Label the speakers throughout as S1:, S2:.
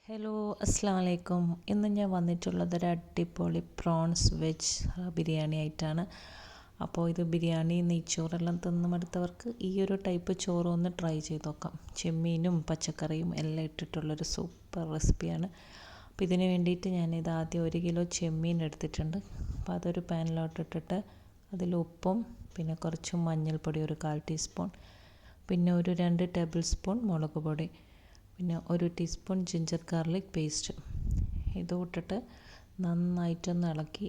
S1: Hello, അസ്സാം വലൈക്കും. ഇന്ന് ഞാൻ വന്നിട്ടുള്ളത് ഒരു അടിപൊളി പ്രോൺസ് വെജ് ബിരിയാണി ആയിട്ടാണ്. അപ്പോൾ ഇത് ബിരിയാണി നെയ്ച്ചോറെല്ലാം തിന്ന് മടുത്തവർക്ക് ഈ ഒരു ടൈപ്പ് ചോറ് ഒന്ന് ട്രൈ ചെയ്ത് നോക്കാം. ചെമ്മീനും പച്ചക്കറിയും എല്ലാം ഇട്ടിട്ടുള്ളൊരു സൂപ്പർ റെസിപ്പിയാണ്. അപ്പോൾ ഇതിന് വേണ്ടിയിട്ട് ഞാനിത് ആദ്യം 1 കിലോ ചെമ്മീൻ എടുത്തിട്ടുണ്ട്. അപ്പോൾ അതൊരു പാനിലോട്ട് ഇട്ടിട്ട് അതിൽ ഉപ്പും പിന്നെ കുറച്ച് മഞ്ഞൾപ്പൊടി ഒരു 1/4 ടീസ്പൂൺ, പിന്നെ ഒരു 2 ടേബിൾ സ്പൂൺ മുളക് പൊടി, പിന്നെ 1 ടീസ്പൂൺ ജിഞ്ചർ ഗാർലിക് പേസ്റ്റ് ഇത് ഇട്ടിട്ട് നന്നായിട്ടൊന്ന് ഇളക്കി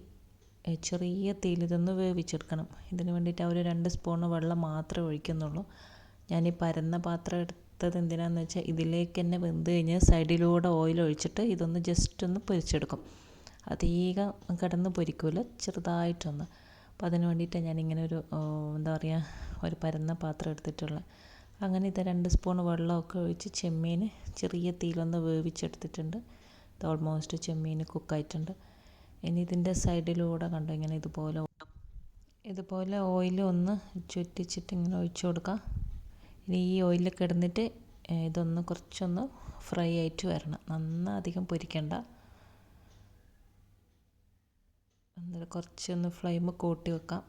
S1: ചെറിയ തീയിൽ ഇതൊന്ന് വേവിച്ചെടുക്കണം. ഇതിന് വേണ്ടിയിട്ട് ഒരു 2 സ്പൂൺ വെള്ളം മാത്രമേ ഒഴിക്കുന്നുള്ളൂ. ഞാൻ ഈ പരന്ന പാത്രം എടുത്തത് എന്തിനാണെന്ന് വെച്ചാൽ ഇതിലേക്ക് തന്നെ വെന്ത് കഴിഞ്ഞ് സൈഡിലൂടെ ഓയിൽ ഒഴിച്ചിട്ട് ഇതൊന്ന് ജസ്റ്റ് ഒന്ന് പൊരിച്ചെടുക്കും. അധികം കിടന്ന് പൊരിക്കില്ല, ചെറുതായിട്ടൊന്ന്. അപ്പോൾ അതിന് വേണ്ടിയിട്ടാണ് ഞാനിങ്ങനെ ഒരു എന്താ പറയുക ഒരു പരന്ന പാത്രം എടുത്തിട്ടുള്ളത്. അങ്ങനെ ഇത് 2 സ്പൂൺ വെള്ളമൊക്കെ ഒഴിച്ച് ചെമ്മീൻ ചെറിയ തീയിലൊന്ന് വേവിച്ചെടുത്തിട്ടുണ്ട്. ഇത് ഓൾമോസ്റ്റ് ചെമ്മീൻ കുക്കായിട്ടുണ്ട്. ഇനി ഇതിൻ്റെ സൈഡിലൂടെ കണ്ടോ ഇങ്ങനെ ഇതുപോലെ ഓയിൽ ഒന്ന് ചുറ്റിച്ചിട്ട് ഇങ്ങനെ ഒഴിച്ചു കൊടുക്കാം. ഇനി ഈ ഓയിലിൽ കിടന്നിട്ട് ഇതൊന്ന് കുറച്ചൊന്ന് ഫ്രൈ ആയിട്ട് വരണം. അധികം പൊരിക്കണ്ട. എന്നിട്ട് കുറച്ചൊന്ന് ഫ്ലെയിം കൂട്ടി വെക്കാം.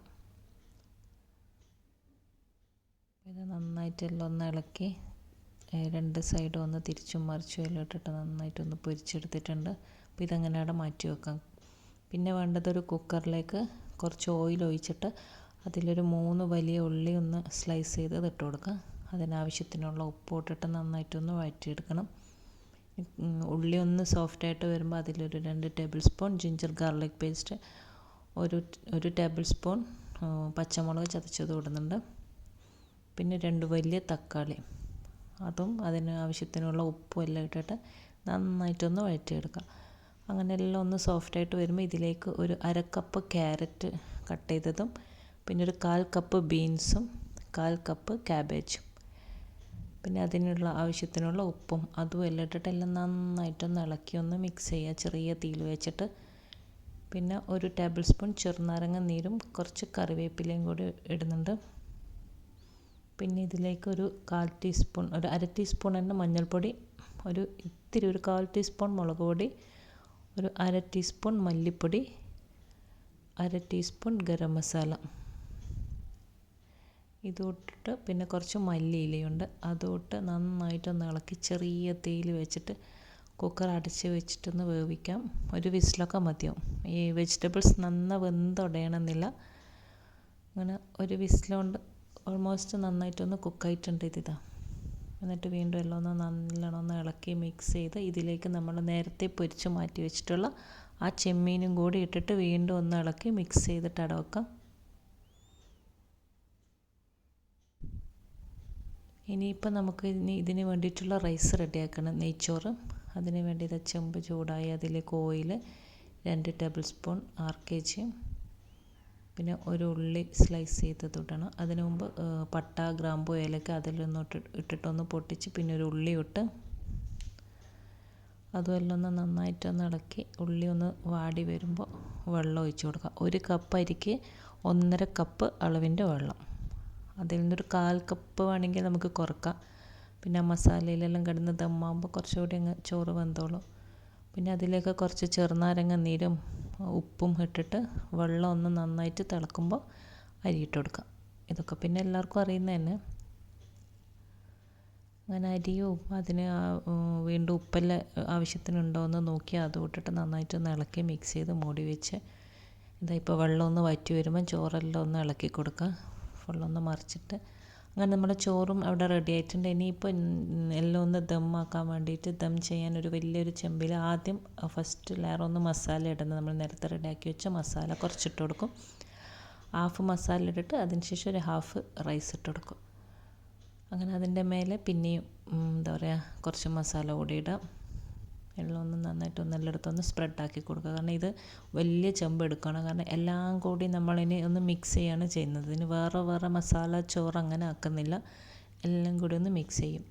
S1: ഇത് നന്നായിട്ടെല്ലാം ഒന്ന് ഇളക്കി 2 സൈഡും ഒന്ന് തിരിച്ചും മറിച്ചും എല്ലാം ഇട്ടിട്ട് നന്നായിട്ടൊന്ന് പൊരിച്ചെടുത്തിട്ടുണ്ട്. അപ്പോൾ ഇതങ്ങനെ അവിടെ മാറ്റി വെക്കാം. പിന്നെ വേണ്ടതൊരു കുക്കറിലേക്ക് കുറച്ച് ഓയിൽ ഒഴിച്ചിട്ട് അതിലൊരു 3 വലിയ ഉള്ളി ഒന്ന് സ്ലൈസ് ചെയ്ത് ഇട്ട് കൊടുക്കാം. അതിനാവശ്യത്തിനുള്ള ഉപ്പ് ഇട്ടിട്ട് നന്നായിട്ടൊന്ന് വഴറ്റിയെടുക്കണം. ഉള്ളി ഒന്ന് സോഫ്റ്റായിട്ട് വരുമ്പോൾ അതിലൊരു 2 table spoon ginger garlic paste, ഒരു ടേബിൾ സ്പൂൺ പച്ചമുളക് ചതച്ചത് ഇടുന്നുണ്ട്. പിന്നെ 2 വലിയ തക്കാളി, അതും അതിന് ആവശ്യത്തിനുള്ള ഉപ്പും എല്ലാം ഇട്ടിട്ട് നന്നായിട്ടൊന്ന് വഴറ്റിയെടുക്കാം. അങ്ങനെ എല്ലാം ഒന്ന് സോഫ്റ്റായിട്ട് വരുമ്പോൾ ഇതിലേക്ക് ഒരു 1/2 കപ്പ് ക്യാരറ്റ് കട്ട് ചെയ്തതും, പിന്നെ ഒരു 1/4 കപ്പ് ബീൻസും 1/4 കപ്പ് ക്യാബേജും, പിന്നെ അതിനുള്ള ആവശ്യത്തിനുള്ള ഉപ്പും അതും എല്ലാം ഇട്ടിട്ട് എല്ലാം നന്നായിട്ടൊന്ന് ഇളക്കി ഒന്ന് മിക്സ് ചെയ്യുക ചെറിയ തീയിൽ വെച്ചിട്ട്. പിന്നെ ഒരു ടേബിൾ സ്പൂൺ ചെറുനാരങ്ങ നീരും കുറച്ച് കറിവേപ്പിലയും കൂടി ഇടുന്നുണ്ട്. പിന്നെ ഇതിലേക്ക് ഒരു 1/4 ടീസ്പൂൺ ഒരു 1/2 ടീസ്പൂൺ തന്നെ മഞ്ഞൾപ്പൊടി, ഒരു 1/4 ടീസ്പൂൺ മുളക് പൊടി, ഒരു 1/2 ടീസ്പൂൺ മല്ലിപ്പൊടി, 1/2 ടീസ്പൂൺ ഗരം മസാല ഇട്ടിട്ട് പിന്നെ കുറച്ച് മല്ലിയിലയുണ്ട് അതുമിട്ട് നന്നായിട്ടൊന്ന് ഇളക്കി ചെറിയ തീയിൽ വെച്ചിട്ട് കുക്കർ അടച്ച് വെച്ചിട്ടൊന്ന് വേവിക്കാം. ഒരു വിസിലൊക്കെ മതിയാവും. ഈ വെജിറ്റബിൾസ് നന്നായി വെന്തുടയണമെന്നില്ല. അങ്ങനെ ഒരു വിസിലുകൊണ്ട് ഓൾമോസ്റ്റ് നന്നായിട്ടൊന്ന് കുക്കായിട്ടുണ്ട് ഇതിതാ. എന്നിട്ട് വീണ്ടും എല്ലാം ഒന്ന് നല്ലോണം ഒന്ന് ഇളക്കി മിക്സ് ചെയ്ത് ഇതിലേക്ക് നമ്മൾ നേരത്തെ പൊരിച്ച് മാറ്റി വെച്ചിട്ടുള്ള ആ ചെമ്മീനും കൂടി ഇട്ടിട്ട് വീണ്ടും ഒന്ന് ഇളക്കി മിക്സ് ചെയ്തിട്ട് അടവെക്കാം. ഇനിയിപ്പോൾ നമുക്ക് ഇതിന് വേണ്ടിയിട്ടുള്ള റൈസ് റെഡിയാക്കണം, നെയ്ച്ചോറ്. അതിന് വേണ്ടി ചെമ്പ് ചൂടായി അതിലേക്ക് ഓയിൽ 2 ടേബിൾ സ്പൂൺ RKG, പിന്നെ ഒരു ഉള്ളി സ്ലൈസ് ചെയ്തത് ഇടണം. അതിന് മുമ്പ് പട്ട ഗ്രാമ്പു ഏലക്ക അതിലൊന്ന് ഇട്ടിട്ടൊന്ന് പൊട്ടിച്ച് പിന്നെ ഒരു ഉള്ളി ഇട്ട് അതുമെല്ലാം ഒന്ന് നന്നായിട്ടൊന്ന് ഇളക്കി ഉള്ളി ഒന്ന് വാടി വരുമ്പോൾ വെള്ളം ഒഴിച്ച് കൊടുക്കുക. 1 കപ്പ് അരിക്ക് 1.5 കപ്പ് അളവിൻ്റെ വെള്ളം. അതിൽ നിന്നൊരു 1/4 കപ്പ് വേണമെങ്കിൽ നമുക്ക് കുറക്കാം. പിന്നെ മസാലയിലെല്ലാം കിടന്ന് ദമ്മാകുമ്പോൾ കുറച്ചുകൂടി അങ്ങ് ചോറ് വെന്തോളും. പിന്നെ അതിലേക്ക് കുറച്ച് ചെറുനാരങ്ങ നീരും ഉപ്പും ഇട്ടിട്ട് വെള്ളം ഒന്ന് നന്നായിട്ട് തിളക്കുമ്പോൾ അരിയിട്ട് കൊടുക്കാം. ഇതൊക്കെ പിന്നെ എല്ലാവർക്കും അറിയുന്നത് തന്നെ. അങ്ങനെ അരിയും അതിന് വീണ്ടും ഉപ്പെല്ലാം ആവശ്യത്തിനുണ്ടോ എന്ന് നോക്കി അതും ഇട്ടിട്ട് നന്നായിട്ടൊന്ന് ഇളക്കി മിക്സ് ചെയ്ത് മൂടി വെച്ച് ഇപ്പോൾ വെള്ളം ഒന്ന് വറ്റി വരുമ്പോൾ ചോറെല്ലാം ഒന്ന് ഇളക്കി കൊടുക്കുക. ഫുള്ളൊന്ന് മറിച്ചിട്ട് അങ്ങനെ നമ്മുടെ ചോറും അവിടെ റെഡി ആയിട്ടുണ്ട്. ഇനിയിപ്പോൾ എല്ലാം ഒന്ന് ദമ്മാക്കാൻ വേണ്ടിയിട്ട് ദം ചെയ്യാൻ ഒരു വലിയൊരു ചെമ്പിൽ ആദ്യം ഫസ്റ്റ് ലെയർ ഒന്ന് മസാല ഇടുന്നത് നമ്മൾ നേരത്തെ റെഡിയാക്കി വെച്ച മസാല കുറച്ചിട്ട് കൊടുക്കും. ഹാഫ് മസാല ഇട്ടിട്ട് അതിന് ശേഷം ഒരു ഹാഫ് റൈസ് ഇട്ട് കൊടുക്കും. അങ്ങനെ അതിൻ്റെ മേലെ പിന്നെയും എന്താ പറയുക കുറച്ച് മസാല കൂടി ഇടാം. എല്ലാം ഒന്ന് നന്നായിട്ട് എല്ലായിടത്തൊന്ന് സ്പ്രെഡാക്കി കൊടുക്കുക. കാരണം ഇത് വലിയ ചെമ്പ് എടുക്കണം. കാരണം എല്ലാം കൂടി നമ്മളിനി ഒന്ന് മിക്സ് ചെയ്യാണ് ചെയ്യുന്നത്. ഇതിന് വേറെ മസാല ചോറ് അങ്ങനെ ആക്കുന്നില്ല, എല്ലാം കൂടി ഒന്ന് മിക്സ് ചെയ്യും.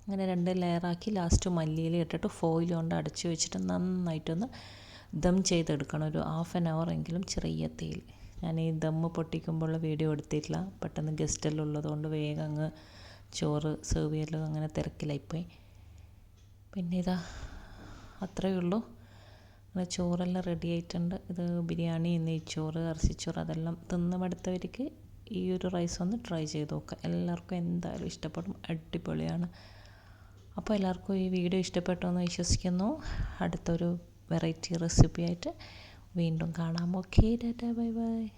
S1: അങ്ങനെ 2 ലെയറാക്കി ലാസ്റ്റ് മല്ലിയില ഇട്ടിട്ട് ഫോയിൽ കൊണ്ട് അടച്ച് വെച്ചിട്ട് നന്നായിട്ടൊന്ന് ദം ചെയ്തെടുക്കണം. ഒരു 1/2 hour എങ്കിലും ചെറിയ തീയിൽ. ഞാൻ ഈ ദമ്മ് പൊട്ടിക്കുമ്പോഴുള്ള വീഡിയോ എടുത്തിട്ടില്ല, പെട്ടെന്ന് ഗസ്റ്റെല്ലാം ഉള്ളതുകൊണ്ട് വേഗം അങ്ങ് ചോറ് സെർവ് ചെയ്യലും അങ്ങനെ തിരക്കിലായിപ്പോയി. പിന്നെ ഇതാ അത്രയേ ഉള്ളൂ. അങ്ങനെ ചോറെല്ലാം റെഡി ആയിട്ടുണ്ട്. ഇത് ബിരിയാണി, നെയ്ച്ചോറ്, ഇറച്ചിച്ചോറ് അതെല്ലാം തിന്ന് മടുത്തവർക്ക് ഈ ഒരു റൈസ് ഒന്ന് ട്രൈ ചെയ്ത് നോക്കുക. എല്ലാവർക്കും എന്തായാലും ഇഷ്ടപ്പെടും, അടിപൊളിയാണ്. അപ്പോൾ എല്ലാവർക്കും ഈ വീഡിയോ ഇഷ്ടപ്പെട്ടു എന്ന് വിശ്വസിക്കുന്നു. അടുത്തൊരു വെറൈറ്റി റെസിപ്പി ആയിട്ട് വീണ്ടും കാണാം. Okay, Tata, bye bye.